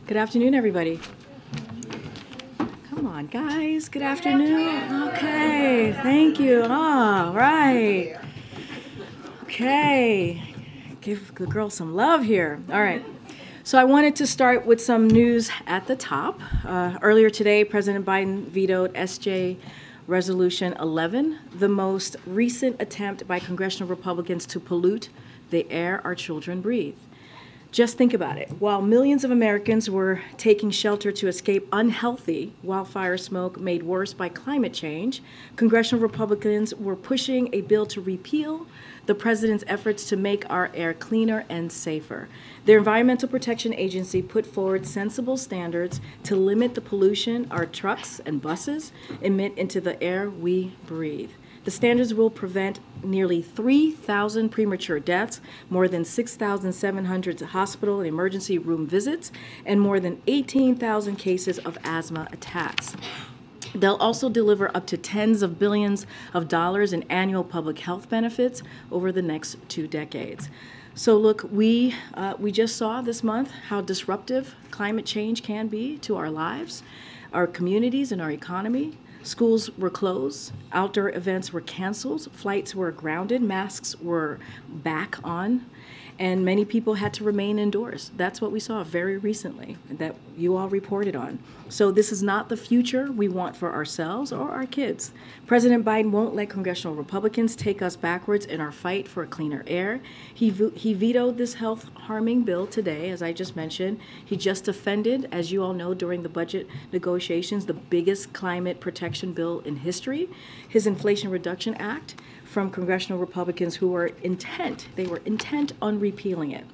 Good afternoon, everybody. Come on, guys. Good afternoon. Okay, thank you. All right. Okay, give the girl some love here. All right. So I wanted to start with some news at the top. Earlier today, President Biden vetoed SJ Resolution 11, the most recent attempt by congressional Republicans to pollute the air our children breathe. Just think about it. While millions of Americans were taking shelter to escape unhealthy wildfire smoke made worse by climate change, congressional Republicans were pushing a bill to repeal the president's efforts to make our air cleaner and safer. Their Environmental Protection Agency put forward sensible standards to limit the pollution our trucks and buses emit into the air we breathe. The standards will prevent nearly 3,000 premature deaths, more than 6,700 hospital and emergency room visits, and more than 18,000 cases of asthma attacks. They'll also deliver up to tens of billions of dollars in annual public health benefits over the next 2 decades. So look, we just saw this month how disruptive climate change can be to our lives, our communities, and our economy. Schools were closed, outdoor events were canceled, flights were grounded, masks were back on, and many people had to remain indoors. That's what we saw very recently that you all reported on. So this is not the future we want for ourselves or our kids. President Biden won't let congressional Republicans take us backwards in our fight for cleaner air. He vetoed this health-harming bill today, as I just mentioned. He just defended, as you all know, during the budget negotiations, the biggest climate protection bill in history, his Inflation Reduction Act, from congressional Republicans who were intent on repealing it.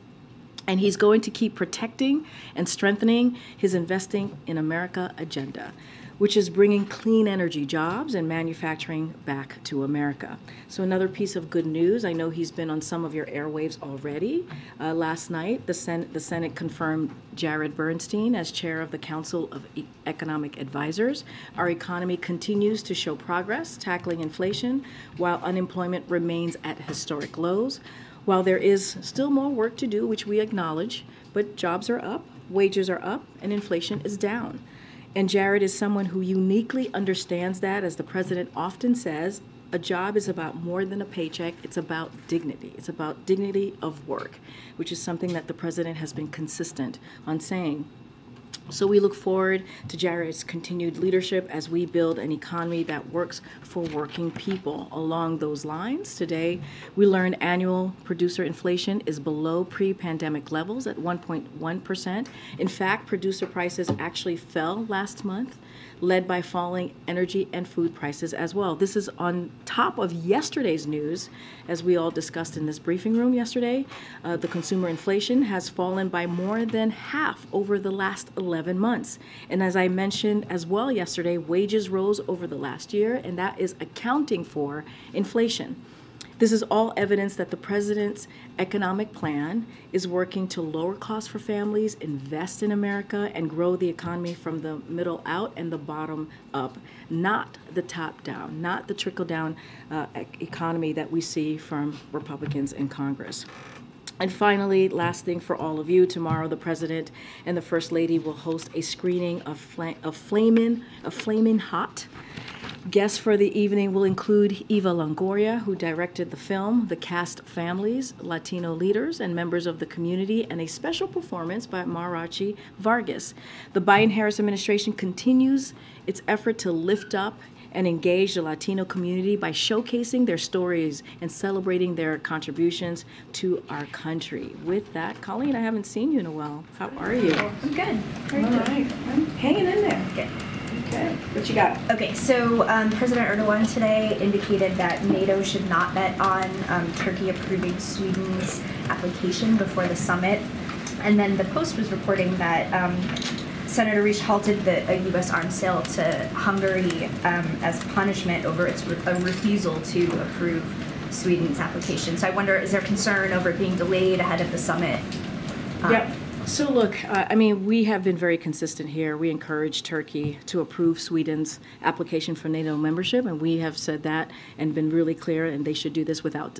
And he's going to keep protecting and strengthening his Investing in America agenda, which is bringing clean energy jobs and manufacturing back to America. So another piece of good news, I know he's been on some of your airwaves already. Last night, the Senate confirmed Jared Bernstein as chair of the Council of Economic Advisors. Our economy continues to show progress, tackling inflation, while unemployment remains at historic lows. While there is still more work to do, which we acknowledge, but jobs are up, wages are up, and inflation is down. And Jared is someone who uniquely understands that. As the president often says, a job is about more than a paycheck. It's about dignity. It's about dignity of work, which is something that the president has been consistent on saying. So we look forward to Jared's continued leadership as we build an economy that works for working people. Along those lines, today we learned annual producer inflation is below pre-pandemic levels at 1.1%. In fact, producer prices actually fell last month, led by falling energy and food prices as well. This is on top of yesterday's news, as we all discussed in this briefing room yesterday. The consumer inflation has fallen by more than half over the last 11 months. And as I mentioned as well yesterday, wages rose over the last year, and that is accounting for inflation. This is all evidence that the president's economic plan is working to lower costs for families, invest in America, and grow the economy from the middle out and the bottom up, not the top down, not the trickle-down economy that we see from Republicans in Congress. And finally, last thing for all of you, tomorrow the President and the First Lady will host a screening of Flamin' Hot. Guests for the evening will include Eva Longoria, who directed the film, the cast families, Latino leaders, and members of the community, and a special performance by Marachi Vargas. The Biden-Harris administration continues its effort to lift up and engage the Latino community by showcasing their stories and celebrating their contributions to our country. With that, Colleen, I haven't seen you in a while. How are you? I'm good. All right. I'm hanging in there. Good. Okay. What you got? Okay, so President Erdogan today indicated that NATO should not bet on Turkey approving Sweden's application before the summit. And then the Post was reporting that Senator Reich halted a U.S. arms sale to Hungary as punishment over its refusal to approve Sweden's application. So I wonder, is there concern over it being delayed ahead of the summit? Yep. So look, I mean, we have been very consistent here. We encourage Turkey to approve Sweden's application for NATO membership, and we have said that and been really clear, and they should do this without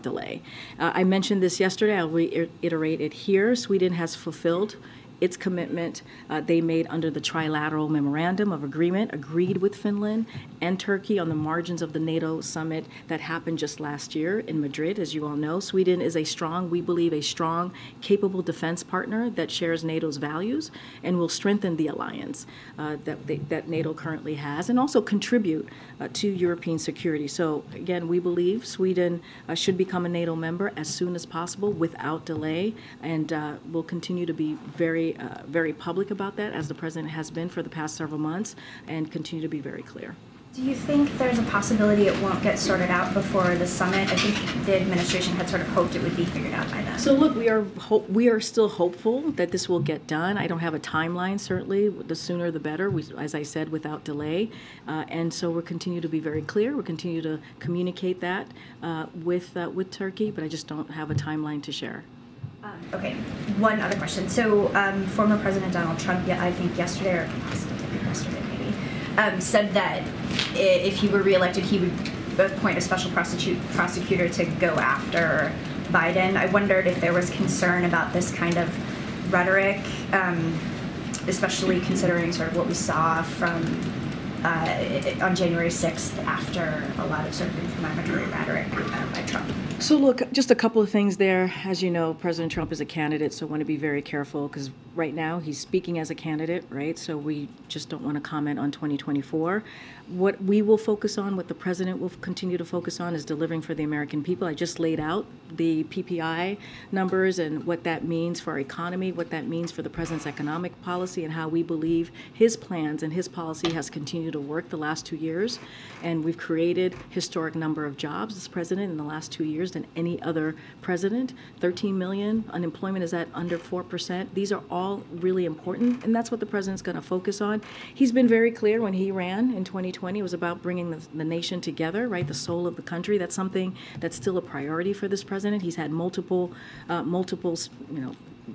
delay. I mentioned this yesterday. I'll reiterate it here. Sweden has fulfilled its commitment they made under the trilateral memorandum of agreement agreed with Finland and Turkey on the margins of the NATO summit that happened just last year in Madrid. As you all know, Sweden is we believe, a strong, capable defense partner that shares NATO's values and will strengthen the alliance that NATO currently has, and also contribute to European security. So again, we believe Sweden should become a NATO member as soon as possible without delay, and will continue to be very public about that, as the President has been for the past several months, and continue to be very clear. Do you think there's a possibility it won't get sorted out before the summit? I think the administration had sort of hoped it would be figured out by then. So look, we are still hopeful that this will get done. I don't have a timeline, certainly. The sooner the better, as I said, without delay. And so we'll continue to be very clear. We'll continue to communicate that with Turkey, but I just don't have a timeline to share. Okay, one other question. So former President Donald Trump, I think yesterday, or yesterday maybe, said that if he were reelected, he would appoint a special prosecutor to go after Biden. I wondered if there was concern about this kind of rhetoric, especially considering sort of what we saw from on January 6th after a lot of sort of inflammatory rhetoric by Trump. So look, just a couple of things there. As you know, President Trump is a candidate, so I want to be very careful, because right now he's speaking as a candidate, right? So we just don't want to comment on 2024. What we will focus on, what the President will continue to focus on, is delivering for the American people. I just laid out the PPI numbers and what that means for our economy, what that means for the President's economic policy, and how we believe his plans and his policy has continued to work the last 2 years. And we've created historic number of jobs as President in the last 2 years than any other president. 13 million, unemployment is at under 4%. These are all really important, and that's what the President's going to focus on. He's been very clear when he ran in 2020. It was about bringing the nation together, right? The soul of the country. That's something that's still a priority for this President. He's had multiple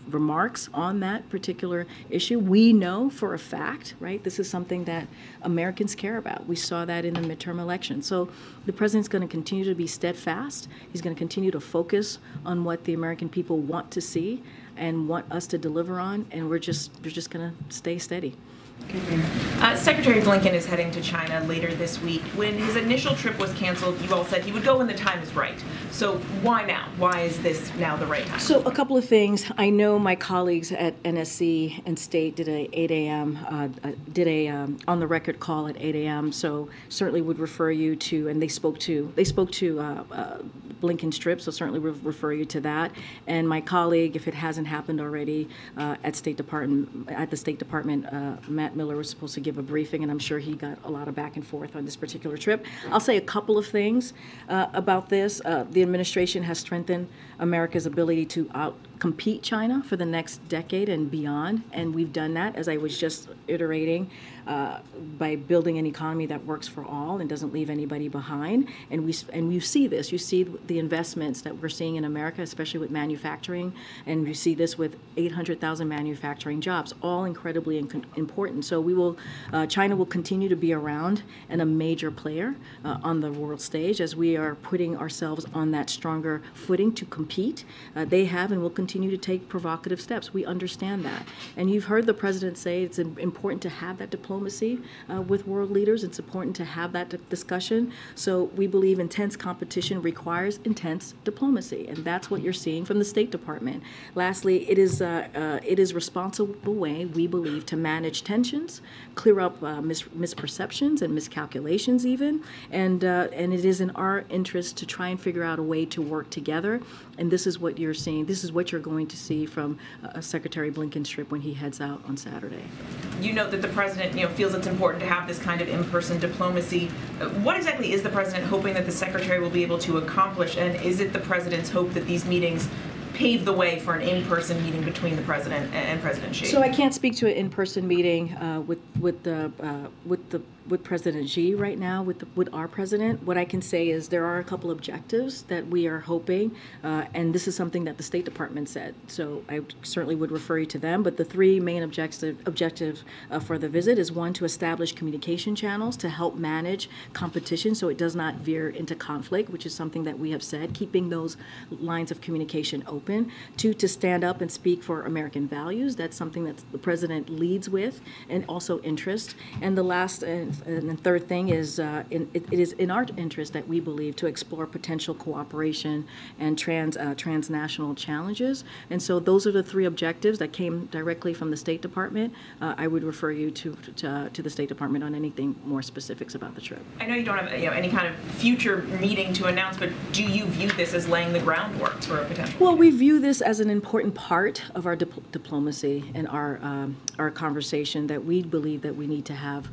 remarks on that particular issue. We know for a fact, right, this is something that Americans care about. We saw that in the midterm election. So the President's going to continue to be steadfast. He's going to continue to focus on what the American people want to see and want us to deliver on, and we're just going to stay steady. Secretary Blinken is heading to China later this week. When his initial trip was canceled, you all said he would go when the time is right. So why now? Why is this now the right time? So a couple of things. I know my colleagues at NSC and State did a 8 a.m. On the record call at 8 a.m. So certainly would refer you to, and they spoke to Blinken's trip. So certainly would refer you to that. And my colleague, if it hasn't happened already, at the State Department, Matt Miller was supposed to give a briefing, and I'm sure he got a lot of back and forth on this particular trip. I'll say a couple of things about this. The administration has strengthened America's ability to outcompete China for the next decade and beyond, and we've done that, as I was just iterating, by building an economy that works for all and doesn't leave anybody behind. And you see this. You see the investments that we're seeing in America, especially with manufacturing, and you see this with 800,000 manufacturing jobs, all incredibly important. So China will continue to be around and a major player on the world stage, as we are putting ourselves on that stronger footing to compete. They have and will continue to take provocative steps. We understand that. And you've heard the President say it's important to have that diplomacy with world leaders. It's important to have that discussion. So we believe intense competition requires intense diplomacy, and that's what you're seeing from the State Department. Lastly, it is responsible way, we believe, to manage tensions, clear up misperceptions and miscalculations even, and it is in our interest to try and figure out a way to work together. And this is what you're seeing. This is what you're going to see from Secretary Blinken's trip when he heads out on Saturday. You note that the President, feels it's important to have this kind of in-person diplomacy. What exactly is the President hoping that the Secretary will be able to accomplish, and is it the President's hope that these meetings pave the way for an in-person meeting between the President and President Xi? So I can't speak to an in-person meeting with the with President Xi right now, with our president. What I can say is there are a couple objectives that we are hoping, and this is something that the State Department said. So I certainly would refer you to them. But the three main objectives for the visit is, one, to establish communication channels to help manage competition so it does not veer into conflict, which is something that we have said, keeping those lines of communication open. Two, to stand up and speak for American values. That's something that the president leads with, and also interest. And the last and third thing is it is in our interest that we believe to explore potential cooperation and transnational challenges. And so those are the three objectives that came directly from the State Department. I would refer you to the State Department on anything more specifics about the trip. I know you don't have any kind of future meeting to announce, but do you view this as laying the groundwork for a potential? Well, we view this as an important part of our diplomacy and our conversation that we believe that we need to have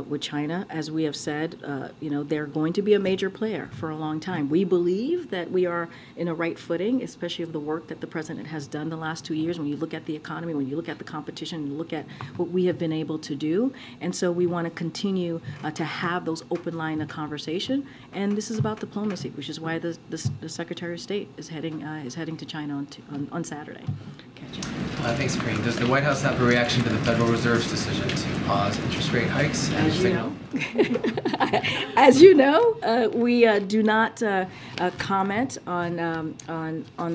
with China. As we have said, they're going to be a major player for a long time. We believe that we are in a right footing, especially of the work that the president has done the last 2 years. When you look at the economy, when you look at the competition, you look at what we have been able to do, and so we want to continue to have those open line of conversation. And this is about diplomacy, which is why the Secretary of State is heading to China on Saturday. Thanks, Karine. Does the White House have a reaction to the Federal Reserve's decision to pause interest rate hikes? As you know. As you know, we do not comment on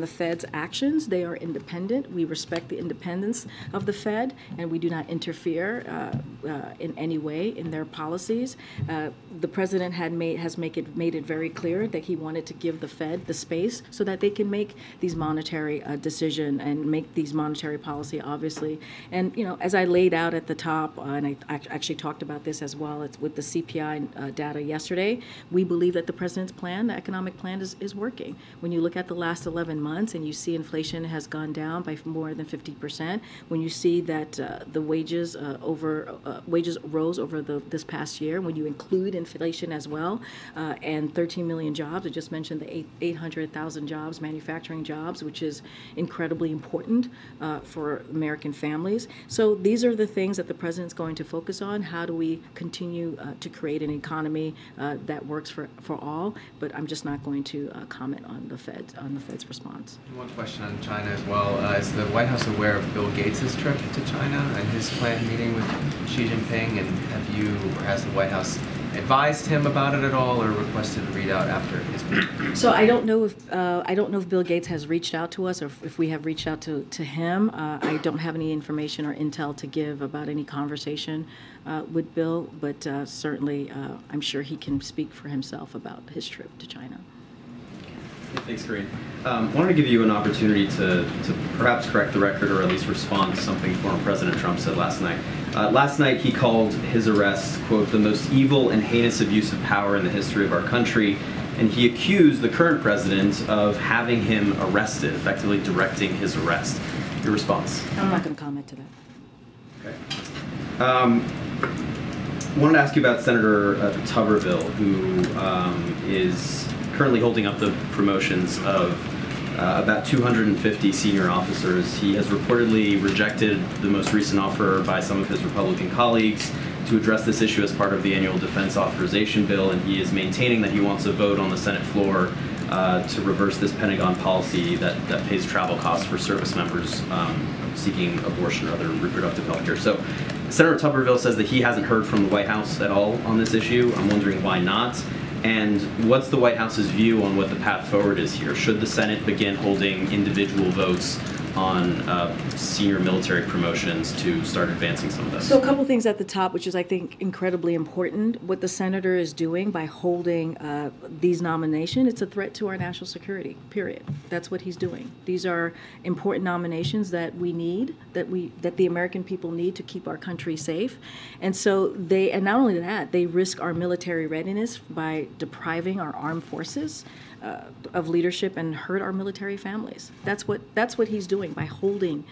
the Fed's actions. They are independent. We respect the independence of the Fed, and we do not interfere in any way in their policies. The president has made it very clear that he wanted to give the Fed the space so that they can make these monetary decisions and make these monetary policy, obviously. And as I laid out at the top, and I actually talked about this as well, it's with the CPI data yesterday, we believe that the president's plan, the economic plan, is working. When you look at the last 11 months and you see inflation has gone down by more than 50%, when you see that the wages rose over this past year, when you include inflation as well, and 13 million jobs, I just mentioned the 800,000 jobs, manufacturing jobs, which is incredibly important for American families. So these are the things that the president's going to focus on. How do we continue to create an economy that works for all? But I'm just not going to comment on the Fed's response. One question on China as well. Is the White House aware of Bill Gates' trip to China and his planned meeting with Xi Jinping? And have you, or has the White House advised him about it at all, or requested a readout after his meeting? So I don't know if Bill Gates has reached out to us, or if we have reached out to him. I don't have any information or intel to give about any conversation with Bill, but certainly I'm sure he can speak for himself about his trip to China. Thanks, Karine. Wanted to give you an opportunity to perhaps correct the record, or at least respond to something former President Trump said last night. Last night he called his arrest, quote, the most evil and heinous abuse of power in the history of our country, and he accused the current president of having him arrested, effectively directing his arrest. Your response? I'm not going to comment to that. Okay. Wanted to ask you about Senator Tuberville, who is currently holding up the promotions of about 250 senior officers. He has reportedly rejected the most recent offer by some of his Republican colleagues to address this issue as part of the annual defense authorization bill, and he is maintaining that he wants a vote on the Senate floor to reverse this Pentagon policy that pays travel costs for service members seeking abortion or other reproductive health care. So Senator Tuberville says that he hasn't heard from the White House at all on this issue. I'm wondering why not. And what's the White House's view on what the path forward is here? Should the Senate begin holding individual votes on senior military promotions to start advancing some of this? So a couple things at the top, which is, I think, incredibly important. What the senator is doing by holding these nominations, it's a threat to our national security, period. That's what he's doing. These are important nominations that we need, that the American people need to keep our country safe. And so and not only that, they risk our military readiness by depriving our armed forces of leadership and hurt our military families. That's what he's doing by holding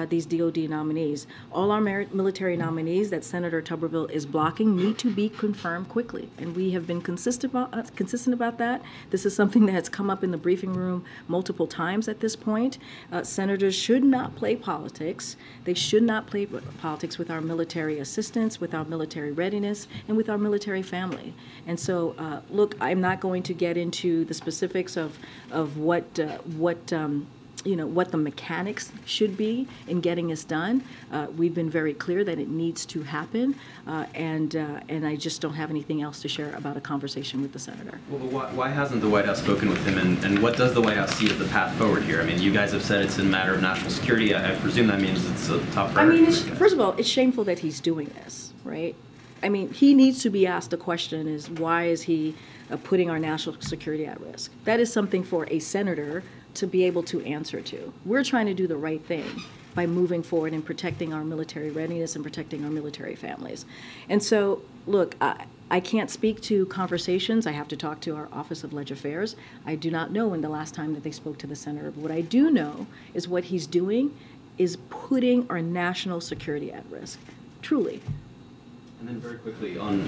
these DOD nominees. All our military nominees that Senator Tuberville is blocking need to be confirmed quickly, and we have been consistent about that. This is something that has come up in the briefing room multiple times at this point. Senators should not play politics. They should not play politics with our military assistance, with our military readiness, and with our military family. And so, look, I'm not going to get into the specifics of what the mechanics should be in getting this done. We've been very clear that it needs to happen, and I just don't have anything else to share about a conversation with the senator. Well, why hasn't the White House spoken with him, and what does the White House see as the path forward here? I mean, you guys have said it's a matter of national security. I presume that means it's a top priority. I mean, first of all, it's shameful that he's doing this, right? I mean, he needs to be asked a question: is why is he putting our national security at risk? That is something for a senator to be able to answer to. We're trying to do the right thing by moving forward and protecting our military readiness and protecting our military families. And so, look, I can't speak to conversations. I have to talk to our Office of Legislative Affairs. I do not know when the last time that they spoke to the senator. But what I do know is what he's doing is putting our national security at risk, truly. And then very quickly on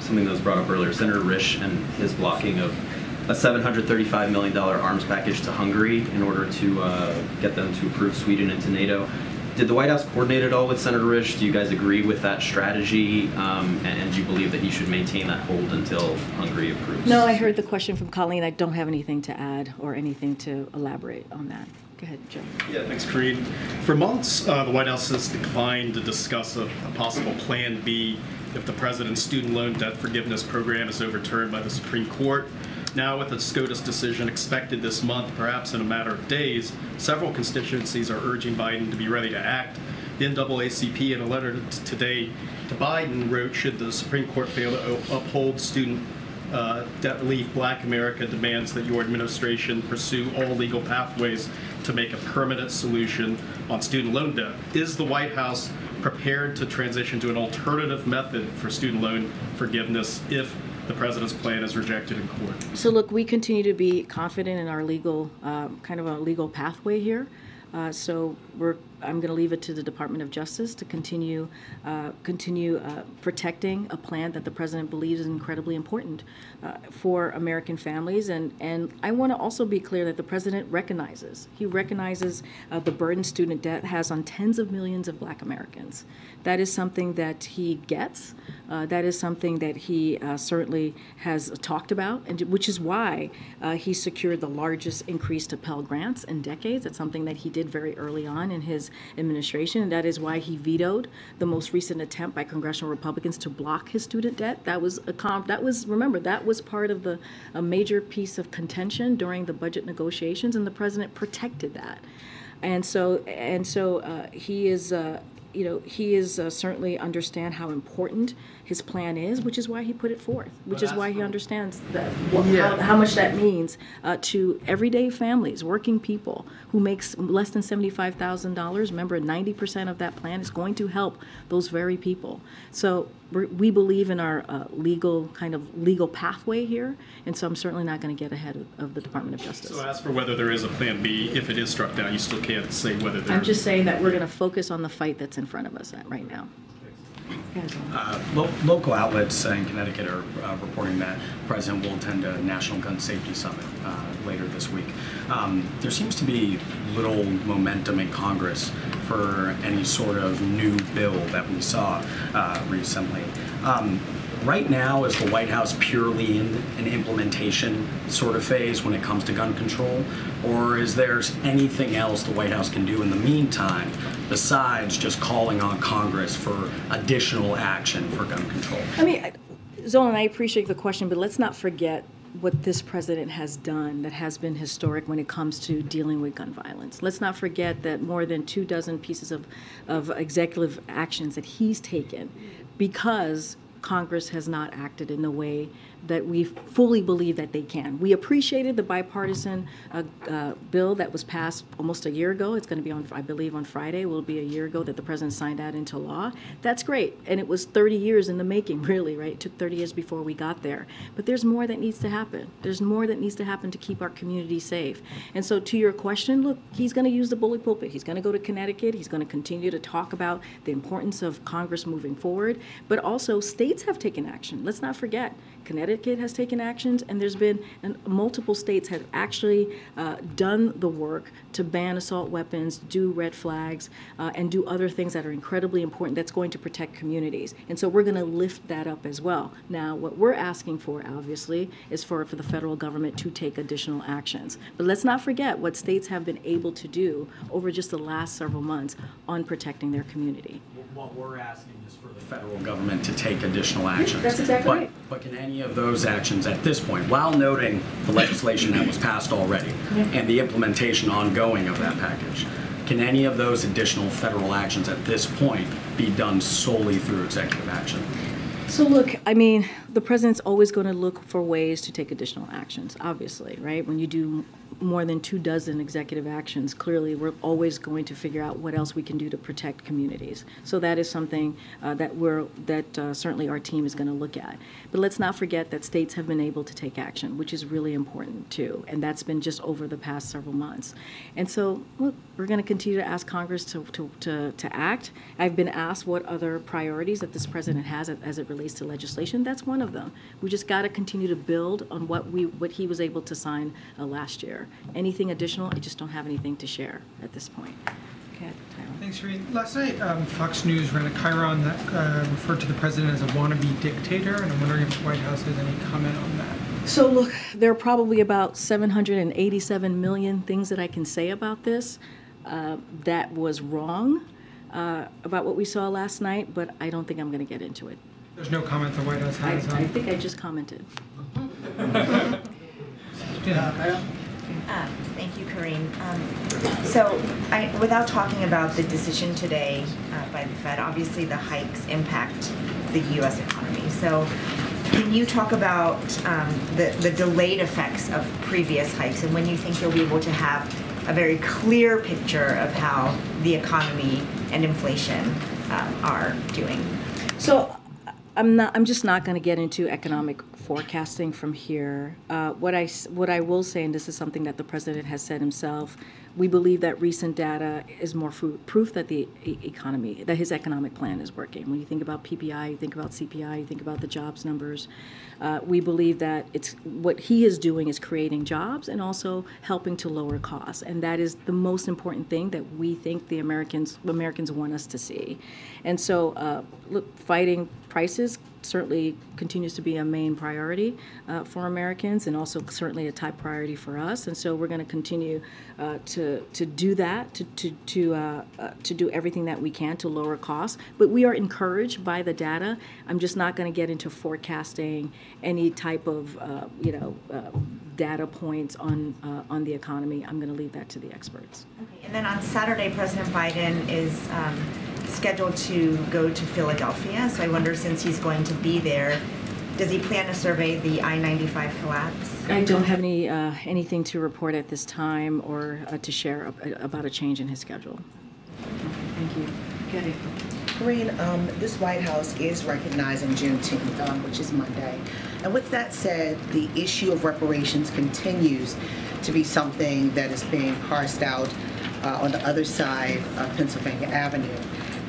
something that was brought up earlier, Senator Risch and his blocking of a $735 million arms package to Hungary in order to get them to approve Sweden into NATO. Did the White House coordinate at all with Senator Risch? Do you guys agree with that strategy? And do you believe that he should maintain that hold until Hungary approves? No, I heard the question from Colleen. I don't have anything to add or anything to elaborate on that. Go ahead, Joe. Yeah, thanks, Karine. For months, the White House has declined to discuss a possible Plan B if the president's student loan debt forgiveness program is overturned by the Supreme Court. Now, with the SCOTUS decision expected this month, perhaps in a matter of days, several constituencies are urging Biden to be ready to act. The NAACP, in a letter today to Biden, wrote, should the Supreme Court fail to uphold student debt relief, Black America demands that your administration pursue all legal pathways to make a permanent solution on student loan debt. Is the White House prepared to transition to an alternative method for student loan forgiveness if the president's plan is rejected in court? So look, we continue to be confident in our legal, kind of a legal pathway here. So I'm going to leave it to the Department of Justice to continue protecting a plan that the president believes is incredibly important for American families. And I want to also be clear that the president recognizes the burden student debt has on tens of millions of Black Americans. That is something that he gets. That is something that he certainly has talked about, and which is why he secured the largest increase to Pell Grants in decades. That's something that he did very early on in his administration, and that is why he vetoed the most recent attempt by congressional Republicans to block his student debt. That was remember, that was part of a major piece of contention during the budget negotiations, and the president protected that. And so he is. He is certainly understand how important his plan is, which is why he put it forth, which is why he understands that how much that means to everyday families, working people who makes less than $75,000. Remember, 90% of that plan is going to help those very people. So we believe in our legal pathway here, and so I'm certainly not going to get ahead of the Department of Justice. So as for whether there is a Plan B, if it is struck down, you still can't say whether there. I'm just saying that we're going to focus on the fight that's in front of us right now. Local outlets in Connecticut are reporting that the president will attend a National Gun Safety Summit later this week. There seems to be little momentum in Congress for any sort of new bill that we saw recently. Right now, is the White House purely in an implementation sort of phase when it comes to gun control? Or is there anything else the White House can do in the meantime besides just calling on Congress for additional action for gun control? I mean, Zolan, I appreciate the question, but let's not forget what this president has done that has been historic when it comes to dealing with gun violence. Let's not forget that more than 24 pieces of executive actions that he's taken because Congress has not acted in the way that we fully believe that they can. We appreciated the bipartisan bill that was passed almost a year ago. It's going to be on, I believe, on Friday. It will be a year ago that the president signed that into law. That's great. And it was 30 years in the making, really, right? It took 30 years before we got there. But there's more that needs to happen. There's more that needs to happen to keep our community safe. And so to your question, look, he's going to use the bully pulpit. He's going to go to Connecticut. He's going to continue to talk about the importance of Congress moving forward. But also, states have taken action. Let's not forget. Connecticut has taken actions, and there's been multiple states have actually done the work to ban assault weapons, do red flags, and do other things that are incredibly important that's going to protect communities. And so we're going to lift that up as well. Now, what we're asking for, obviously, is for the federal government to take additional actions. But let's not forget what states have been able to do over just the last several months on protecting their community. What we're asking is for the federal government to take additional actions. That's exactly right. But can any of those actions at this point, while noting the legislation that was passed already and the implementation ongoing of that package, can any of those additional federal actions at this point be done solely through executive action? So look, I mean, the president's always going to look for ways to take additional actions, obviously, right? When you do more than 24 executive actions, clearly we're always going to figure out what else we can do to protect communities. So that is something that certainly our team is going to look at. But let's not forget that states have been able to take action, which is really important too, and that's been just over the past several months. And so, look, we're going to continue to ask Congress to act. I've been asked what other priorities that this president has as it relates to legislation. That's one of them. We just got to continue to build on what he was able to sign last year. Anything additional, I just don't have anything to share at this point. Okay, Tyler. Thanks, Karine. Last night, Fox News ran a chyron that referred to the president as a wannabe dictator, and I'm wondering if the White House has any comment on that. So look, there are probably about 787 million things that I can say about this that was wrong about what we saw last night, but I don't think I'm going to get into it. There's no comment the White House has on. I think I just commented. Thank you, Karine. Without talking about the decision today by the Fed, obviously the hikes impact the U.S. economy. So can you talk about the delayed effects of previous hikes and when you think you'll be able to have a very clear picture of how the economy and inflation are doing? So I'm just not going to get into economic forecasting from here. What I will say, and this is something that the president has said himself, we believe that recent data is more proof that that his economic plan is working. When you think about PPI, you think about CPI, you think about the jobs numbers. We believe that what he is doing is creating jobs and also helping to lower costs, and that is the most important thing that we think the Americans want us to see. And so, look, fighting prices certainly continues to be a main priority for Americans, and also certainly a top priority for us. And so we're going to continue to do that, to do everything that we can to lower costs. But we are encouraged by the data. I'm just not going to get into forecasting any type of data points on the economy. I'm going to leave that to the experts. Okay. And then on Saturday, President Biden is scheduled to go to Philadelphia. So I wonder, since he's going to be there, does he plan to survey the I-95 collapse? I don't have anything to report at this time or to share about a change in his schedule. Thank you. Okay. Karine, this White House is recognizing Juneteenth, which is Monday. And with that said, the issue of reparations continues to be something that is being parsed out on the other side of Pennsylvania Avenue.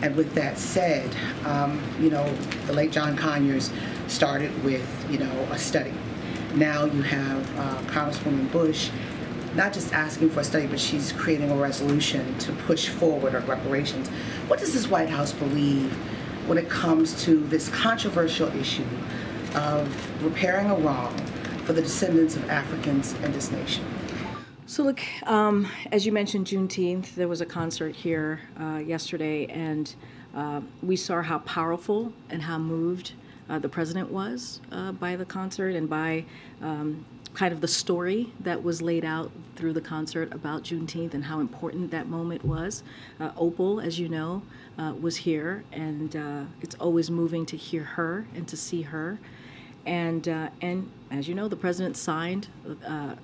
And with that said, the late John Conyers started with, a study. Now you have Congresswoman Bush not just asking for a study, but she's creating a resolution to push forward on reparations. What does this White House believe when it comes to this controversial issue of repairing a wrong for the descendants of Africans in this nation? So look, as you mentioned, Juneteenth, there was a concert here yesterday, and we saw how powerful and how moved the president was by the concert and by kind of the story that was laid out through the concert about Juneteenth and how important that moment was. Opal, as you know, was here, and it's always moving to hear her and to see her. And as you know, the president signed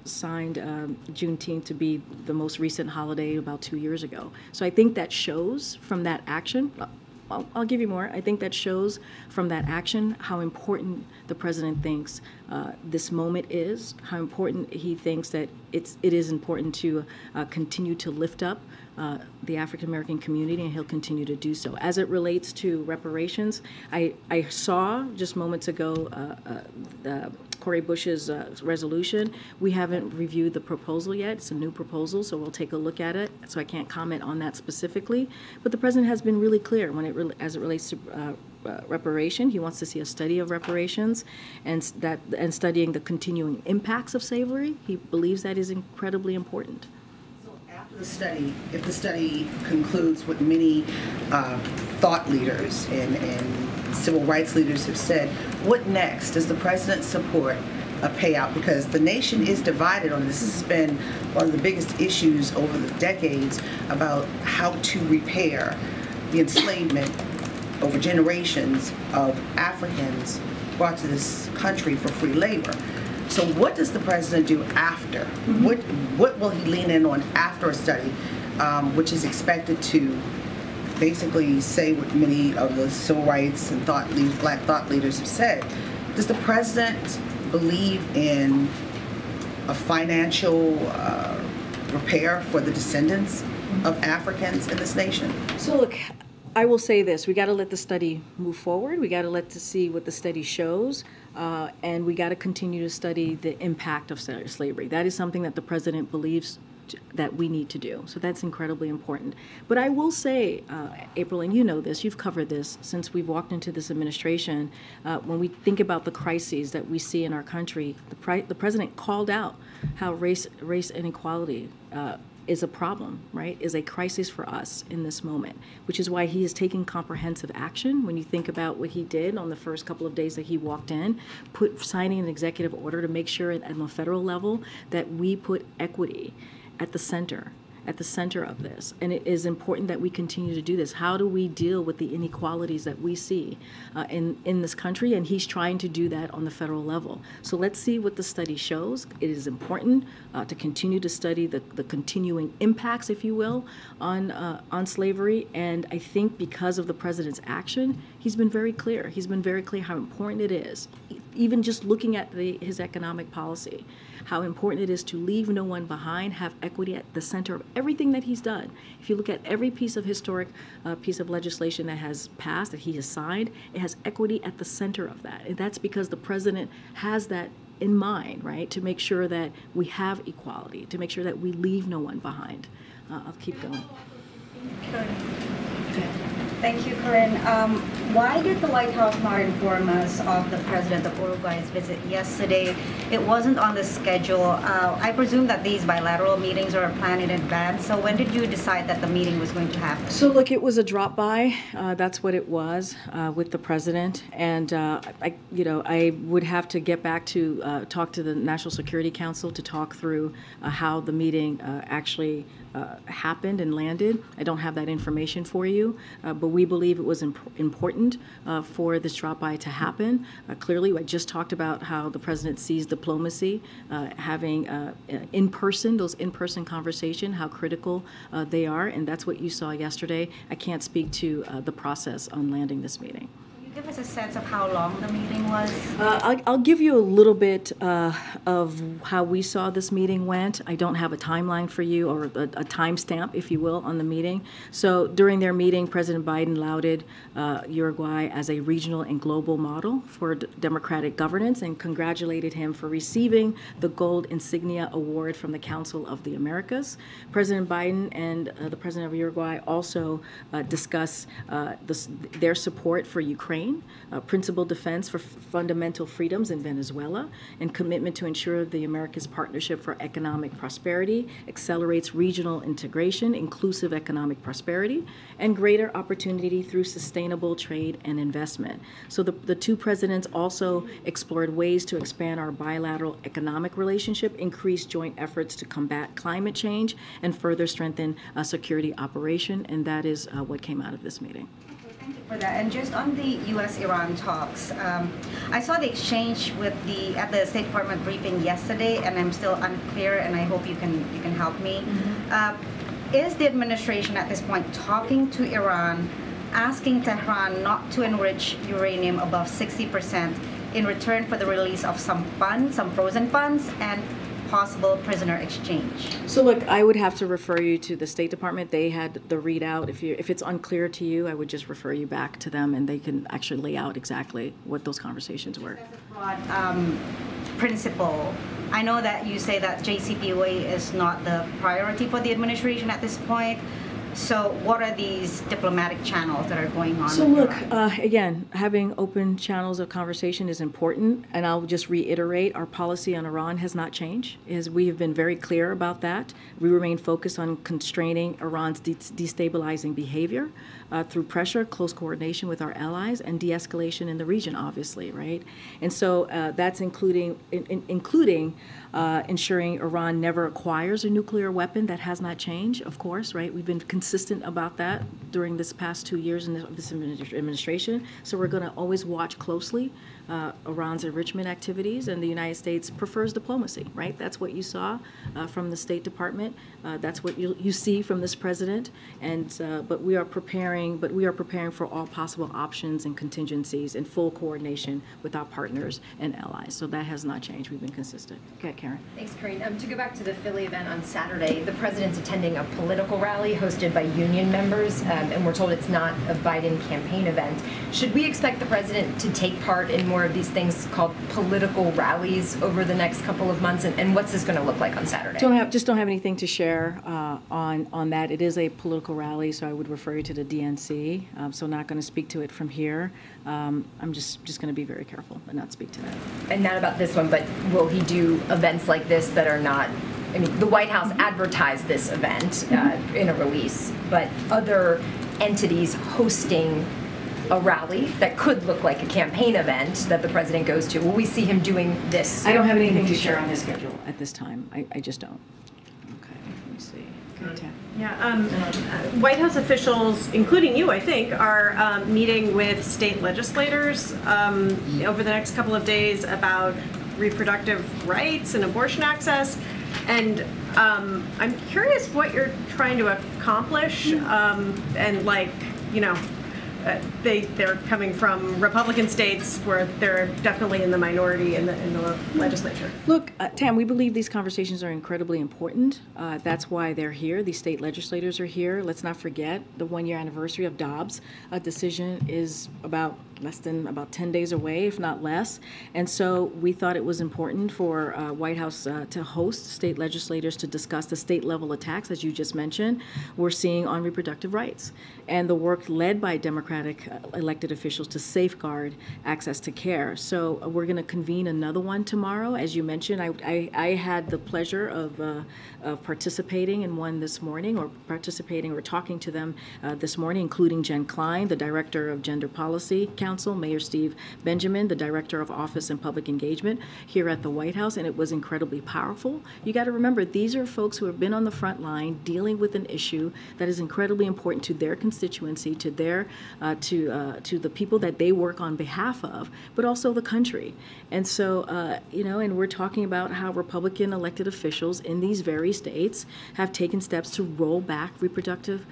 Juneteenth to be the most recent holiday about 2 years ago. So I think that shows from that action. I'll give you more. I think that shows from that action how important the president thinks this moment is, how important he thinks that it is important to continue to lift up the African American community, and he'll continue to do so. As it relates to reparations, I saw just moments ago Cori Bush's resolution. We haven't reviewed the proposal yet. It's a new proposal, so we'll take a look at it. So I can't comment on that specifically. But the president has been really clear as it relates to reparation. He wants to see a study of reparations and studying the continuing impacts of slavery. He believes that is incredibly important. After the study, if the study concludes what many thought leaders and civil rights leaders have said, what next? Does the president support a payout? Because the nation is divided on this. This has been one of the biggest issues over the decades about how to repair the enslavement over generations of Africans brought to this country for free labor. So what does the president do after? What will he lean in on after a study, which is expected to basically say what many of the civil rights and black thought leaders have said? Does the president believe in a financial repair for the descendants of Africans in this nation? So look, I will say this: we got to let the study move forward. We got to let to see what the study shows, and we got to continue to study the impact of slavery. That is something that the president believes that we need to do. So that's incredibly important. But I will say, April, and you know this, you've covered this since we've walked into this administration, when we think about the crises that we see in our country, the president called out how race inequality is a problem, right, is a crisis for us in this moment, which is why he is taking comprehensive action. When you think about what he did on the first couple of days that he walked in, signing an executive order to make sure at the federal level that we put equity at the center of this. And it is important that we continue to do this. How do we deal with the inequalities that we see in this country? And he's trying to do that on the federal level. So let's see what the study shows. It is important to continue to study the continuing impacts, if you will, on slavery. And I think because of the president's action, he's been very clear. He's been very clear how important it is, even just looking at his economic policy, how important it is to leave no one behind, have equity at the center of everything that he's done. If you look at every piece of historic piece of legislation that has passed, that he has signed, it has equity at the center of that. And that's because the president has that in mind, right, to make sure that we have equality, to make sure that we leave no one behind. I'll keep going. Thank you, Karine. Why did the White House not inform us of the president of Uruguay's visit yesterday? It wasn't on the schedule. I presume that these bilateral meetings are planned in advance. So when did you decide that the meeting was going to happen? So look, it was a drop-by. That's what it was with the president. And I would have to get back to talk to the National Security Council to talk through how the meeting actually happened and landed. I don't have that information for you, but we believe it was important for this drop-by to happen. Clearly, I just talked about how the president sees diplomacy, having those in-person conversations, how critical they are, and that's what you saw yesterday. I can't speak to the process on landing this meeting. Give us a sense of how long the meeting was? I'll give you a little bit of how we saw this meeting went. I don't have a timeline for you or a timestamp, if you will, on the meeting. So during their meeting, President Biden lauded Uruguay as a regional and global model for democratic governance and congratulated him for receiving the Gold Insignia Award from the Council of the Americas. President Biden and the President of Uruguay also discussed their support for Ukraine, principled defense for fundamental freedoms in Venezuela, and commitment to ensure the Americas' partnership for economic prosperity accelerates regional integration, inclusive economic prosperity, and greater opportunity through sustainable trade and investment. So the two presidents also explored ways to expand our bilateral economic relationship, increase joint efforts to combat climate change, and further strengthen security operation, and that is what came out of this meeting. Thank you for that. And just on the U.S.-Iran talks, I saw the exchange with at the State Department briefing yesterday, and I'm still unclear, and I hope you can help me. Is the administration at this point talking to Iran, asking Tehran not to enrich uranium above 60% in return for the release of some funds, some frozen funds, and possible prisoner exchange? So look, I would have to refer you to the State Department. They had the readout. If it's unclear to you, I would just refer you back to them, and they can actually lay out exactly what those conversations were. As a broad principle, I know that you say that JCPOA is not the priority for the administration at this point. So what are these diplomatic channels that are going on? So look, again, having open channels of conversation is important, and I'll just reiterate, our policy on Iran has not changed. We have been very clear about that. We remain focused on constraining Iran's destabilizing behavior through pressure, close coordination with our allies, and de-escalation in the region, obviously, right? And so that's including ensuring Iran never acquires a nuclear weapon. That has not changed, of course, right? We've been consistent about that during this past 2 years in this administration. So we're going to always watch closely Iran's enrichment activities, and the United States prefers diplomacy, right? That's what you saw from the State Department. That's what you see from this president. And but we are preparing for all possible options and contingencies in full coordination with our partners and allies. So that has not changed. We've been consistent. Okay, Karen. Thanks, Karine. To go back to the Philly event on Saturday, the president's attending a political rally hosted by union members, and we're told it's not a Biden campaign event. Should we expect the president to take part in more of these things called political rallies over the next couple of months, and what's this going to look like on Saturday? Just don't have anything to share on that. It is a political rally, so I would refer you to the DNC. So not going to speak to it from here. I'm just going to be very careful and not speak to that. And not about this one, but will he do events like this that are not? I mean, the White House advertised this event in a release, but other entities hosting a rally that could look like a campaign event that the president goes to. Will we see him doing this? I don't have anything to share on his schedule at this time. I just don't. Okay, let me see. Yeah, White House officials, including you, I think, are meeting with state legislators over the next couple of days about reproductive rights and abortion access. And I'm curious what you're trying to accomplish, and like, you know, they're coming from Republican states where they're definitely in the minority in the legislature. Look, Tam, we believe these conversations are incredibly important. That's why they're here. These state legislators are here. Let's not forget the 1-year anniversary of Dobbs. A decision is about 10 days away, if not less. And so we thought it was important for White House to host state legislators to discuss the state level attacks, as you just mentioned, we're seeing on reproductive rights and the work led by Democratic elected officials to safeguard access to care. So we're going to convene another one tomorrow. As you mentioned, I had the pleasure of participating in one this morning, or talking to them this morning, including Jen Klein, the Director of Gender Policy Council, Mayor Steve Benjamin, the Director of Office and Public Engagement here at the White House, and it was incredibly powerful. You got to remember, these are folks who have been on the front line dealing with an issue that is incredibly important to their constituency, to their to the people that they work on behalf of, but also the country. And so, and we're talking about how Republican elected officials in these very states have taken steps to roll back reproductive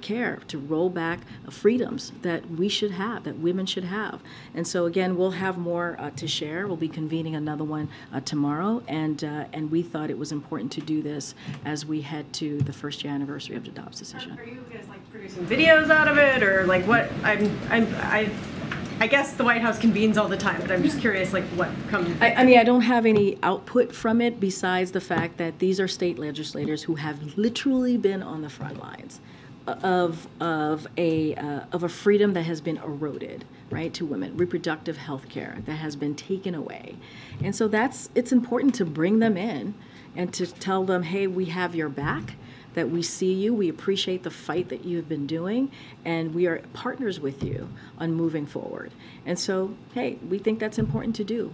care, to roll back freedoms that we should have, that women should have. And so, again, we'll have more to share. We'll be convening another one tomorrow, and we thought it was important to do this as we head to the first year anniversary of the Dobbs decision. Are you guys like producing videos out of it, or like what? I guess the White House convenes all the time, but I'm just curious, like, what comes? I mean, I don't have any output from it besides the fact that these are state legislators who have literally been on the front lines of a freedom that has been eroded, right, to women, reproductive health care that has been taken away. And so it's important to bring them in and to tell them, hey, we have your back, that we see you, we appreciate the fight that you've been doing, and we are partners with you on moving forward. And so, hey, we think that's important to do,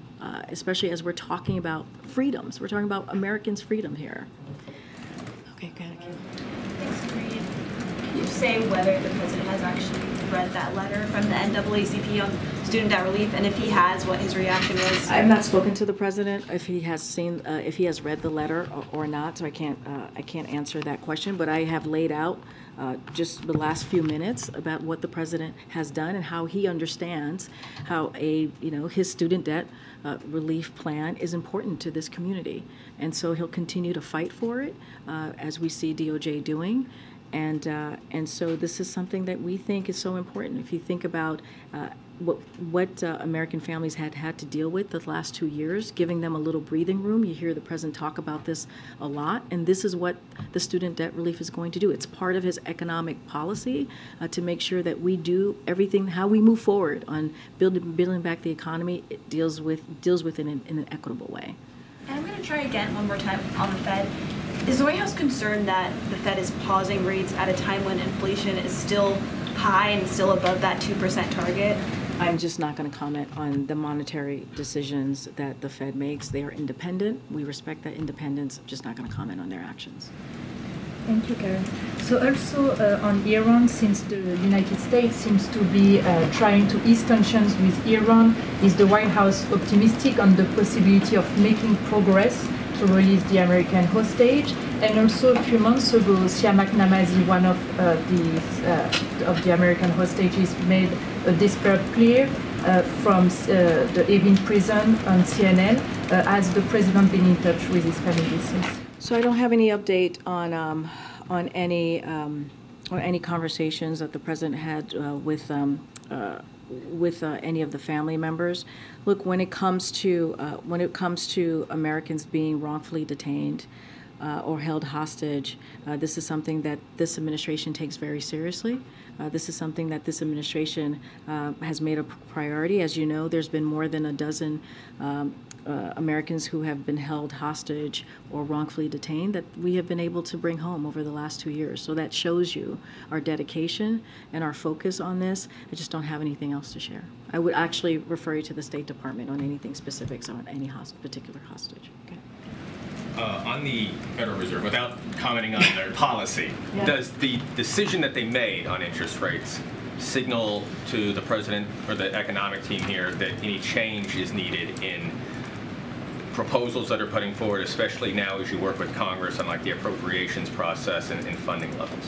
especially as we're talking about freedoms. We're talking about Americans' freedom here. Okay, go ahead. Thanks, Karine. say whether the president has actually read that letter from the NAACP on student debt relief, and if he has, what his reaction was? I've not spoken to the president if he has seen, if he has read the letter or not, so I can't answer that question. But I have laid out just the last few minutes about what the president has done and how he understands how his student debt relief plan is important to this community, and so he'll continue to fight for it as we see DOJ doing. And so this is something that we think is so important. If you think about what American families had to deal with the last 2 years, giving them a little breathing room. You hear the president talk about this a lot, and this is what the student debt relief is going to do. It's part of his economic policy to make sure that we do everything, how we move forward on building back the economy. It deals with it in an equitable way. And I'm going to try again one more time on the Fed. Is the White House concerned that the Fed is pausing rates at a time when inflation is still high and still above that 2% target? I'm just not going to comment on the monetary decisions that the Fed makes. They are independent. We respect that independence. I'm just not going to comment on their actions. Thank you, Karine. So also on Iran, since the United States seems to be trying to ease tensions with Iran, is the White House optimistic on the possibility of making progress to release the American hostage? And also a few months ago, Siamak Namazi, one of the American hostages, made a desperate plea from the Evin prison on CNN. Has the president been in touch with his family since? So I don't have any update on any conversations that the president had with any of the family members. Look, when it comes to Americans being wrongfully detained or held hostage, this is something that this administration takes very seriously. This is something that this administration has made a priority. As you know, there's been more than a dozen Americans who have been held hostage or wrongfully detained that we have been able to bring home over the last 2 years. So that shows you our dedication and our focus on this. I just don't have anything else to share. I would actually refer you to the State Department on anything specifics on any particular hostage. Okay. On the Federal Reserve, without commenting on their policy, Yeah. does the decision that they made on interest rates signal to the president or the economic team here that any change is needed in proposals that are putting forward, especially now as you work with Congress on like the appropriations process and funding levels?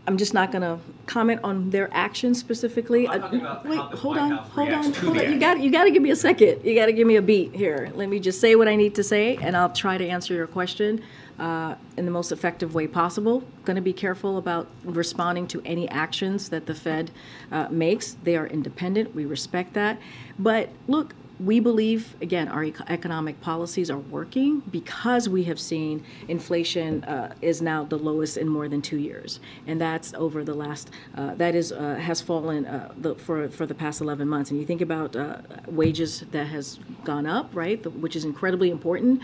I'm just not going to comment on their actions specifically. Wait, hold on. You got to give me a second. You got to give me a beat here. Let me just say what I need to say, and I'll try to answer your question in the most effective way possible. Going to be careful about responding to any actions that the Fed makes. They are independent. We respect that. But look, we believe, again, our economic policies are working because we have seen inflation is now the lowest in more than 2 years. And that's over the last, has fallen for the past 11 months. And you think about wages that has gone up, right, which is incredibly important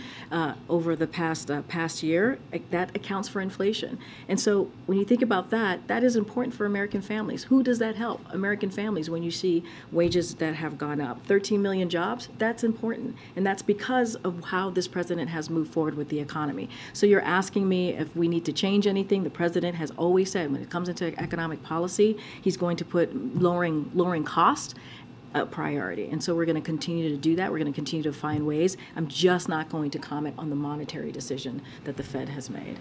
over the past year, that accounts for inflation. And so when you think about that, that is important for American families. Who does that help? American families, when you see wages that have gone up. 13 million jobs. That's important. And that's because of how this president has moved forward with the economy. So you're asking me if we need to change anything. The president has always said when it comes into economic policy, he's going to put lowering cost a priority. And so we're going to continue to do that. We're going to continue to find ways. I'm just not going to comment on the monetary decision that the Fed has made.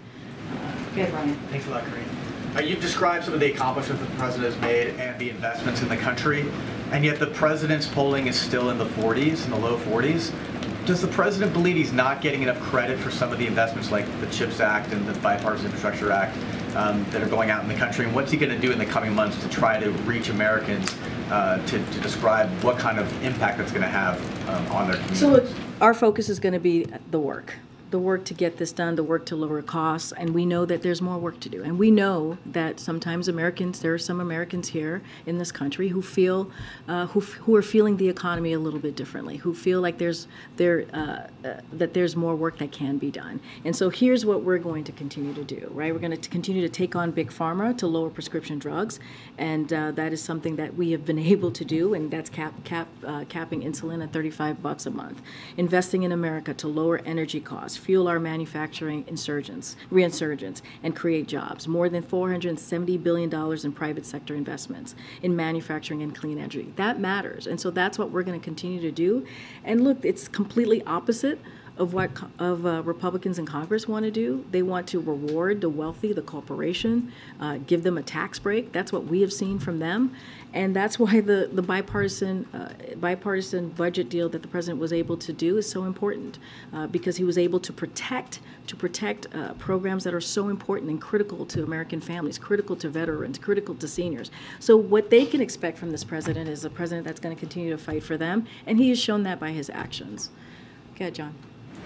Okay, Brian. Thanks a lot, Karine. You've described some of the accomplishments that the president has made and the investments in the country, and yet the president's polling is still in the 40s, in the low 40s. Does the president believe he's not getting enough credit for some of the investments like the CHIPS Act and the Bipartisan Infrastructure Act that are going out in the country? And what's he going to do in the coming months to try to reach Americans to describe what kind of impact that's going to have on their communities? So our focus is going to be the work to get this done, the work to lower costs, and we know that there's more work to do. And we know that sometimes there are some Americans here in this country who feel, who are feeling the economy a little bit differently, who feel like that there's more work that can be done. And so here's what we're going to continue to do, right? We're going to continue to take on Big Pharma to lower prescription drugs, and that is something that we have been able to do, and that's capping insulin at $35 a month. Investing in America to lower energy costs, fuel our manufacturing reinsurgence, and create jobs. More than $470 billion in private sector investments in manufacturing and clean energy. That matters. And so that's what we're going to continue to do. And look, it's completely opposite of what Republicans in Congress want to do. They want to reward the wealthy, the corporation, give them a tax break. That's what we have seen from them. And that's why the bipartisan budget deal that the president was able to do is so important, because he was able to protect programs that are so important and critical to American families, critical to veterans, critical to seniors. So what they can expect from this president is a president that's going to continue to fight for them, and he has shown that by his actions. Go ahead, John.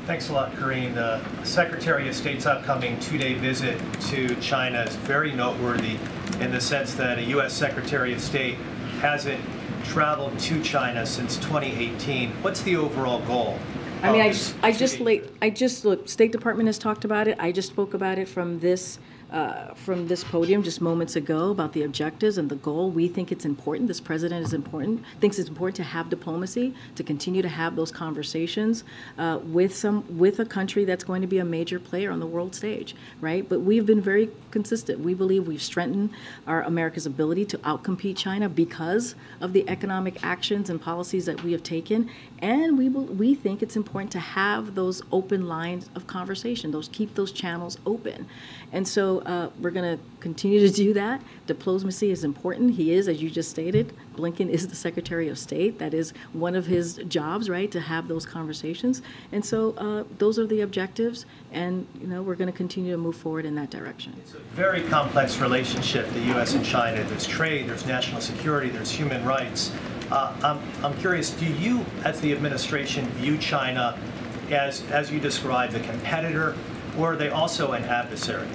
Thanks a lot, Karine. The Secretary of State's upcoming two-day visit to China is very noteworthy in the sense that a U.S. Secretary of State hasn't traveled to China since 2018. What's the overall goal? I mean, I just look. State Department has talked about it. I just spoke about it from this podium just moments ago about the objectives and the goal. We think it's important. This president thinks it's important to have diplomacy, to continue to have those conversations with a country that's going to be a major player on the world stage, right? But we've been very consistent. We believe we've strengthened America's ability to outcompete China because of the economic actions and policies that we have taken, and we think it's important to have those open lines of conversation, keep those channels open. And so we're going to continue to do that. Diplomacy is important. He is, as you just stated, Blinken is the Secretary of State. That is one of his jobs, right, to have those conversations. And so those are the objectives, and we're going to continue to move forward in that direction. It's a very complex relationship, the U.S. and China. There's trade, there's national security, there's human rights. I'm curious, do you, as the administration, view China as you described, a competitor, or are they also an adversary?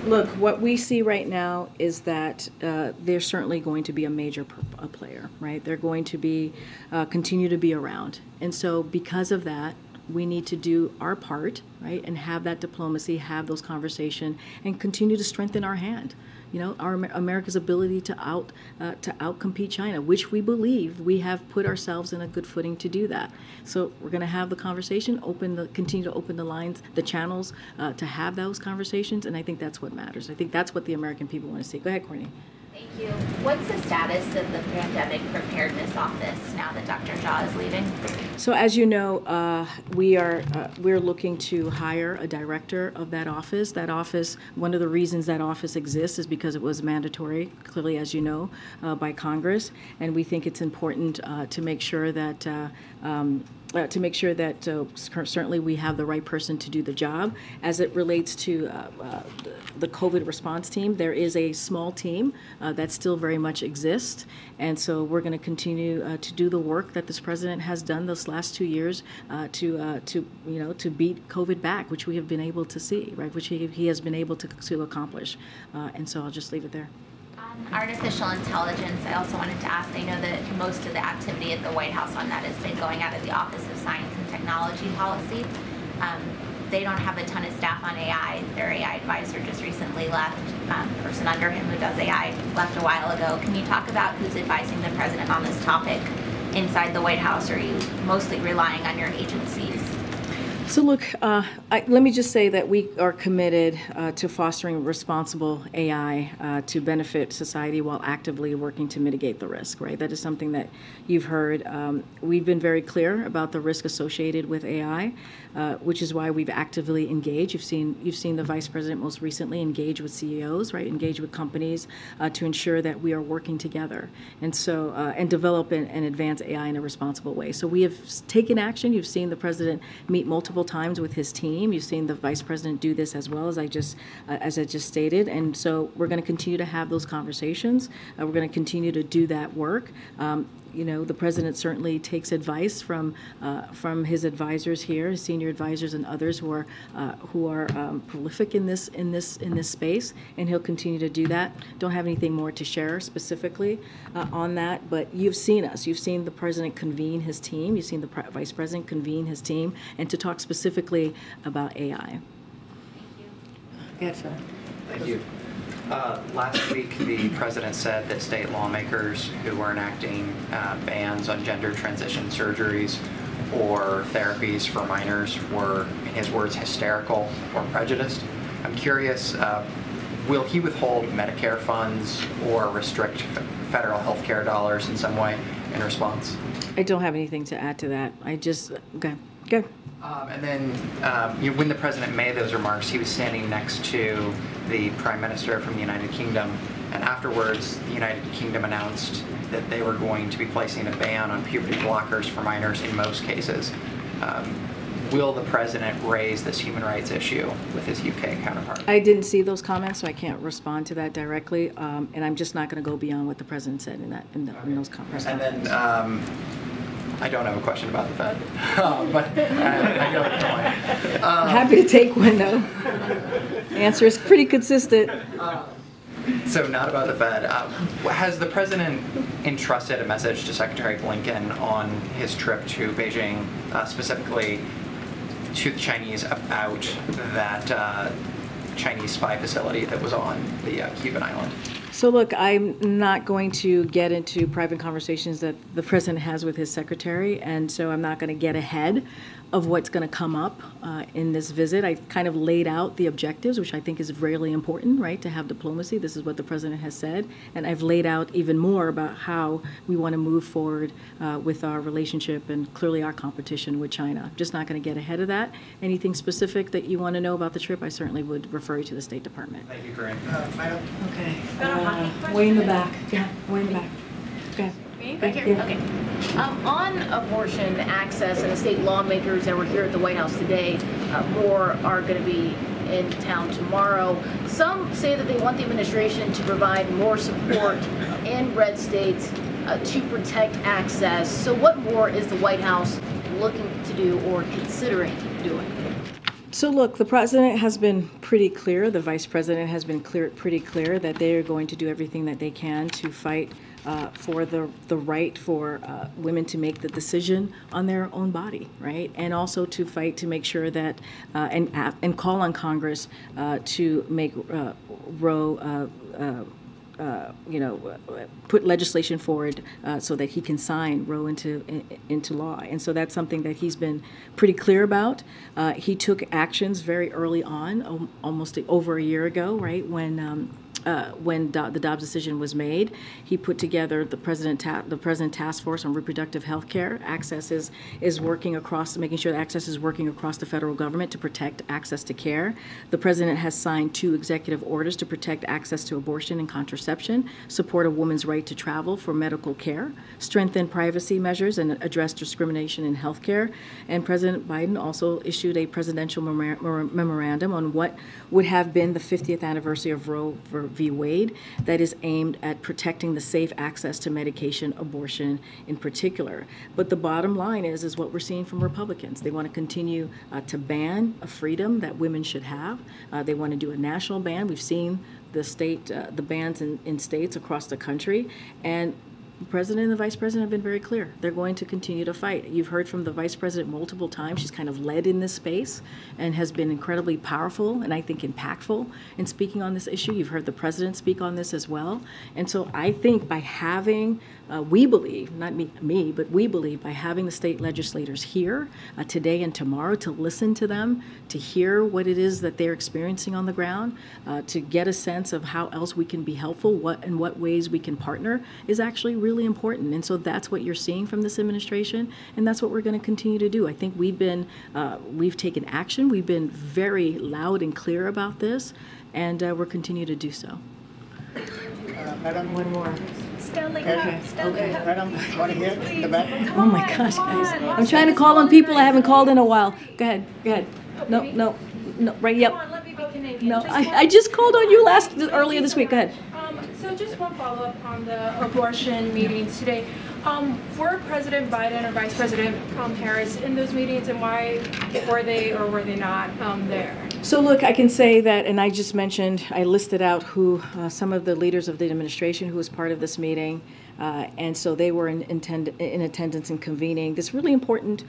Look, what we see right now is that they're certainly going to be a major player, right? They're going to be continue to be around. And so because of that, we need to do our part, right, and have that diplomacy, have those conversations, and continue to strengthen our hand. America's ability to outcompete China, which we believe we have put ourselves in a good footing to do that. So we're going to have the conversation, continue to open the lines, the channels to have those conversations, and I think that's what matters. I think that's what the American people want to see. Go ahead, Courtney. Thank you. What's the status of the Pandemic Preparedness Office now that Dr. Jha is leaving? So as you know, we're looking to hire a director of that office. That office, one of the reasons that office exists is because it was mandatory, clearly, as you know, by Congress, and we think it's important to make sure that certainly we have the right person to do the job. As it relates to the COVID response team, there is a small team that still very much exists, and so we're going to continue to do the work that this president has done those last 2 years to beat COVID back, which we have been able to see, right? Which he has been able to accomplish, and so I'll just leave it there. Artificial intelligence, I also wanted to ask, I know that most of the activity at the White House on that has been going out of the Office of Science and Technology Policy. They don't have a ton of staff on AI. Their AI advisor just recently left. The person under him who does AI left a while ago. Can you talk about who's advising the president on this topic inside the White House, or are you mostly relying on your agencies? So look, let me just say that we are committed to fostering responsible AI to benefit society while actively working to mitigate the risk, right? That is something that you've heard. We've been very clear about the risk associated with AI, which is why we've actively engaged. You've seen the Vice President most recently engage with CEOs, right? Engage with companies to ensure that we are working together and so and develop and advance AI in a responsible way. So we have taken action. You've seen the president meet multiple times with his team. You've seen the vice president do this as well, as I just stated. And so we're going to continue to have those conversations. We're going to continue to do that work. The president certainly takes advice from his advisors here, his senior advisors and others who are prolific in this space, and he'll continue to do that. Don't have anything more to share specifically on that, but you've seen us. You've seen the president convene his team. You've seen the vice president convene his team, and to talk specifically about AI. Thank you. Yes, sir. Thank you. Last week, the president said that state lawmakers who were enacting bans on gender transition surgeries or therapies for minors were, in his words, hysterical or prejudiced. I'm curious, will he withhold Medicare funds or restrict federal health care dollars in some way in response? I don't have anything to add to that. Okay, good. And then when the president made those remarks, he was standing next to the prime minister from the United Kingdom, and afterwards the United Kingdom announced that they were going to be placing a ban on puberty blockers for minors in most cases. Will the president raise this human rights issue with his UK counterpart? I didn't see those comments, so I can't respond to that directly, and I'm just not going to go beyond what the president said in those comments. And then I don't have a question about the Fed, but I know it's one. I'm happy to take one, though. The answer is pretty consistent. So not about the Fed. Has the president entrusted a message to Secretary Blinken on his trip to Beijing, specifically to the Chinese about that Chinese spy facility that was on the Cuban island? So look, I'm not going to get into private conversations that the president has with his secretary, and so I'm not going to get ahead of what's going to come up in this visit. I kind of laid out the objectives, which I think is really important, right, to have diplomacy. This is what the president has said, and I've laid out even more about how we want to move forward with our relationship and clearly our competition with China. I'm just not going to get ahead of that. Anything specific that you want to know about the trip, I certainly would refer you to the State Department. Thank you, Karine. Okay. Way in the back. Yeah, way in the back. Okay. Back here? Okay. On abortion access and the state lawmakers that were here at the White House today, more are going to be in town tomorrow. Some say that they want the administration to provide more support in red states to protect access. So what more is the White House looking to do or considering doing? So look, the president has been pretty clear, the vice president has been pretty clear that they are going to do everything that they can to fight for the right for women to make the decision on their own body, right? And also to fight to make sure that, and call on Congress to make Roe, put legislation forward so that he can sign Roe into law. And so that's something that he's been pretty clear about. He took actions very early on, almost over a year ago, right, when the Dobbs decision was made. He put together the President Task Force on Reproductive Health Care. Access is working across, making sure that access is working across the federal government to protect access to care. The President has signed 2 executive orders to protect access to abortion and contraception, support a woman's right to travel for medical care, strengthen privacy measures, and address discrimination in health care. And President Biden also issued a presidential memorandum on what would have been the 50th anniversary of Roe v. Wade that is aimed at protecting the safe access to medication, abortion in particular. But the bottom line is what we're seeing from Republicans. They want to continue to ban a freedom that women should have. They want to do a national ban. We've seen the bans in states across the country, and the president and the vice president have been very clear. They're going to continue to fight. You've heard from the vice president multiple times. She's kind of led in this space and has been incredibly powerful and I think impactful in speaking on this issue. You've heard the president speak on this as well. And so I think by having, we believe, not me, but we believe by having the state legislators here today and tomorrow to listen to them, to hear what it is that they're experiencing on the ground, to get a sense of how else we can be helpful, what ways we can partner is actually really important. And so that's what you're seeing from this administration, and that's what we're going to continue to do. I think we've taken action. We've been very loud and clear about this, and we'll continue to do so. Madam, one more. Okay. Madam, one here in the back. Oh my gosh, guys. I'm trying to call on people I haven't called in a while. Go ahead. No, right, yep. No, I just called on you earlier this week. Go ahead. So just one follow-up on the abortion meetings today. Were President Biden or Vice President Harris in those meetings, and why were they or were they not there? So look, I can say that, and I just mentioned, I listed out who some of the leaders of the administration who was part of this meeting. And so they were in attendance and convening this really important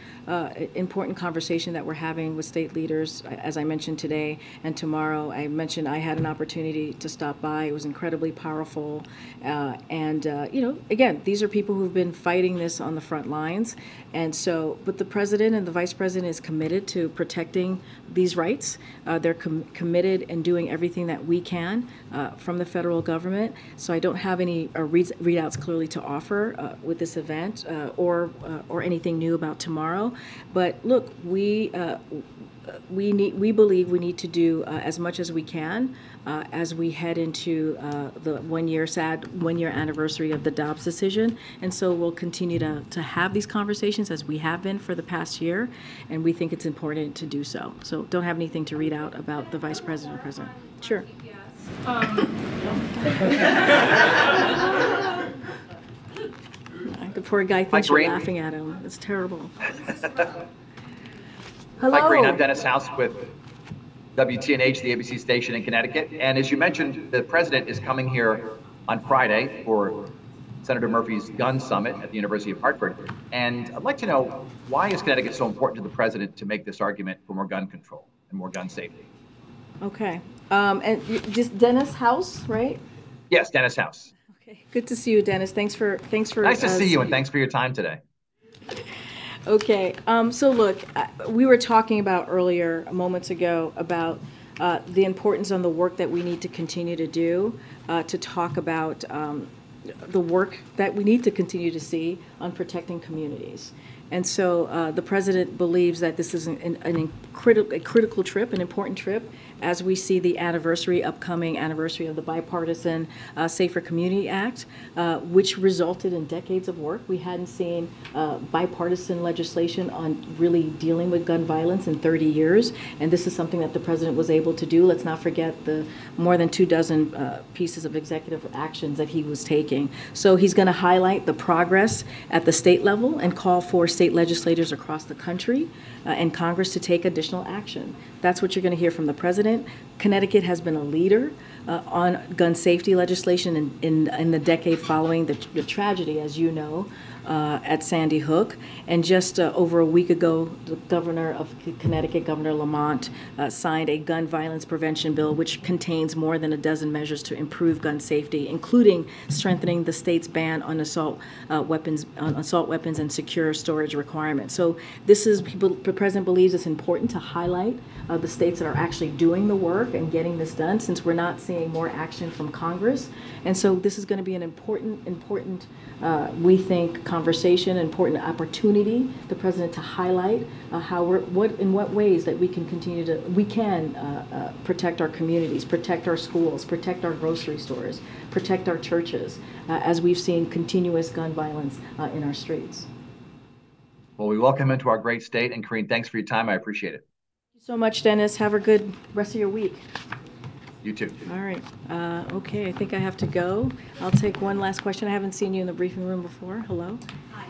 conversation that we're having with state leaders, as I mentioned today and tomorrow. I mentioned I had an opportunity to stop by. It was incredibly powerful. Again, these are people who've been fighting this on the front lines. And so, but the president and the vice president is committed to protecting these rights. They're committed in doing everything that we can from the federal government. So I don't have any readouts clearly to offer with this event or anything new about tomorrow. But look, we believe we need to do as much as we can as we head into the sad 1 year anniversary of the Dobbs decision. And so we'll continue to have these conversations as we have been for the past year, and we think it's important to do so. So don't have anything to read out about the vice president or president. Sure. The poor guy thinks you're laughing at him. It's terrible. Hello. Hi, Karine. I'm Dennis House with WTNH, the ABC station in Connecticut. And as you mentioned, the president is coming here on Friday for Senator Murphy's gun summit at the University of Hartford. And I'd like to know, why is Connecticut so important to the president to make this argument for more gun control and more gun safety? Okay. And just Dennis House, right? Yes, Dennis House. Okay. Good to see you, Dennis. Thanks for. Nice to see you, and thanks for your time today. Okay, so look, we were talking about earlier, moments ago, about the importance on the work that we need to continue to do, to talk about the work that we need to continue to see on protecting communities. And so the president believes that this is a critical trip, an important trip, as we see the upcoming anniversary of the Bipartisan Safer Community Act, which resulted in decades of work. We hadn't seen bipartisan legislation on really dealing with gun violence in 30 years, and this is something that the president was able to do. Let's not forget the more than 24 pieces of executive actions that he was taking. So he's going to highlight the progress at the state level and call for state legislators across the country and Congress to take additional action. That's what you're going to hear from the president. Connecticut has been a leader on gun safety legislation in the decade following the tragedy, as you know, at Sandy Hook. And just over a week ago, the governor of Connecticut, Governor Lamont, signed a gun violence prevention bill, which contains more than a dozen measures to improve gun safety, including strengthening the state's ban on assault weapons and secure storage requirements. So the president believes it's important to highlight the states that are actually doing the work and getting this done, since we're not seeing more action from Congress. And so this is going to be an important, we think, conversation, important opportunity, the president to highlight in what ways that we can protect our communities, protect our schools, protect our grocery stores, protect our churches, as we've seen continuous gun violence in our streets. Well, we welcome you to our great state, and Karine, thanks for your time. I appreciate it. Thank you so much, Dennis. Have a good rest of your week. You too. All right. Okay, I think I have to go. I'll take one last question. I haven't seen you in the briefing room before. Hello. Hi.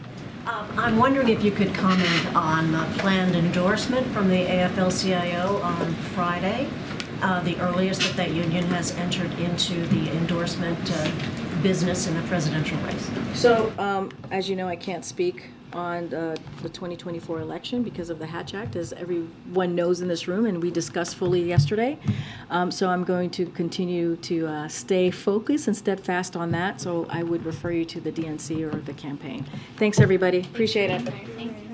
I'm wondering if you could comment on the planned endorsement from the AFL-CIO on Friday, the earliest that union has entered into the endorsement business in the presidential race. So, as you know, I can't speak on the 2024 election because of the Hatch Act, as everyone knows in this room, and we discussed fully yesterday. So I'm going to continue to stay focused and steadfast on that. So I would refer you to the DNC or the campaign. Thanks, everybody. Appreciate it.